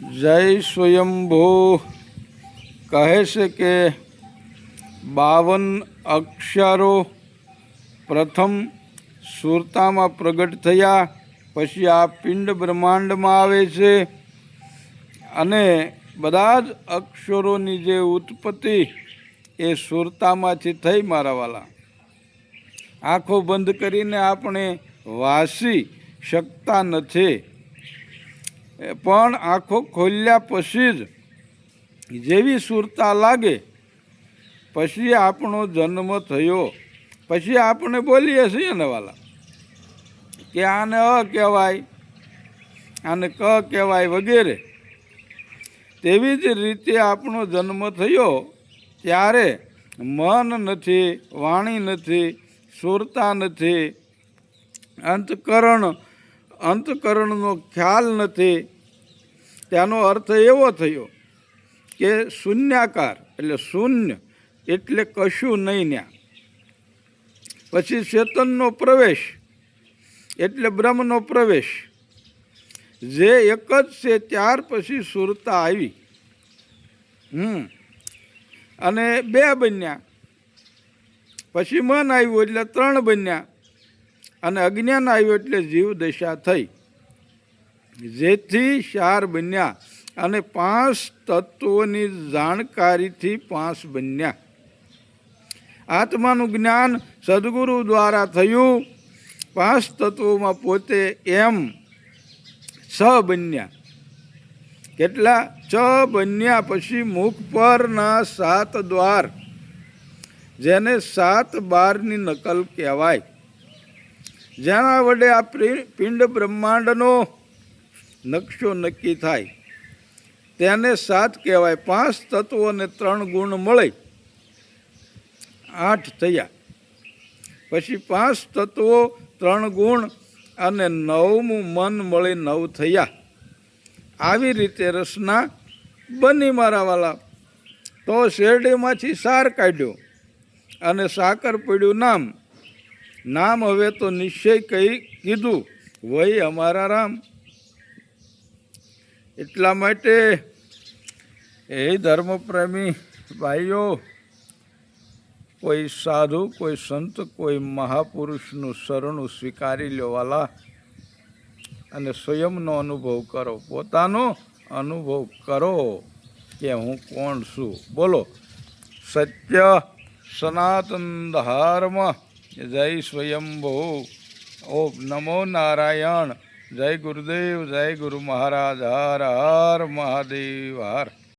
જય સ્વયંભૂ કહે છે કે 52 અક્ષરો પ્રથમ સુરતામાં પ્રગટ થયા, પછી આ પિંડ બ્રહ્માંડમાં આવે છે અને બધા જ અક્ષરોની જે ઉત્પત્તિ એ સુરતામાંથી થઈ. મારા વાલા, આંખો બંધ કરીને આપણે વાંચી શકતા નથી, પણ આંખો ખોલ્યા પછી જ જેવી સુરતા લાગે પછી આપણો જન્મ થયો. પછી આપણે બોલીએ છીએ ને વાલા કે આને અ કહેવાય, આને ક કહેવાય વગેરે. તેવી જ રીતે આપણો જન્મ થયો ત્યારે મન નથી, વાણી નથી, સુરતા નથી, અંતકરણનો ખ્યાલ નથી. તેનો અર્થ એવો થયો કે શૂન્યાકાર એટલે શૂન્ય એટલે કશું નહીં. ન્યા પછી ચેતનનો પ્રવેશ એટલે બ્રહ્મનો પ્રવેશ, જે એક જ છે. ત્યાર પછી સુરતા આવી અને 2 બન્યા. પછી મન આવ્યું એટલે 3 બન્યા અને અજ્ઞાન આવ્યું એટલે જીવ દશા થઈ, જેથી 4 બન્યા અને 5 તત્વોની જાણકારીથી 5 બન્યા. આત્માનું જ્ઞાન સદગુરુ દ્વારા થયું. 5 તત્વોમાં પોતે એમ 6 બન્યા. કેટલા? 6 બન્યા. પછી મુખ પરના 7 દ્વાર, જેને 7 બારની નકલ કહેવાય, જેના વડે આ પિંડ બ્રહ્માંડનો નકશો નક્કી થાય, તેને 7 કહેવાય. 5 તત્વોને 3 ગુણ મળે 8 થયા. પછી 5 તત્વો 3 ગુણ અને 9મું મન મળે 9 થયા. આવી રીતે રચના બની. મારા વાલા, તો શેરડીમાંથી સાર કાઢ્યો અને સાકર પડ્યું નામ. નામ હવે તો નિશ્ચય કીધું, વહી અમારા રામ. એટલા માટે એ ધર્મપ્રેમી ભાઈઓ, કોઈ સાધુ, કોઈ સંત, કોઈ મહાપુરુષનું શરણું સ્વીકારી લો વાલા, અને સ્વયંનો અનુભવ કરો, પોતાનો અનુભવ કરો કે હું કોણ છું. બોલો સત્ય સનાતન ધર્મ. જય સ્વયંભૂ. ઓમ નમો નારાયણ. જય ગુરુદેવ, જય ગુરુ મહારાજ. હર હર મહાદેવ. હર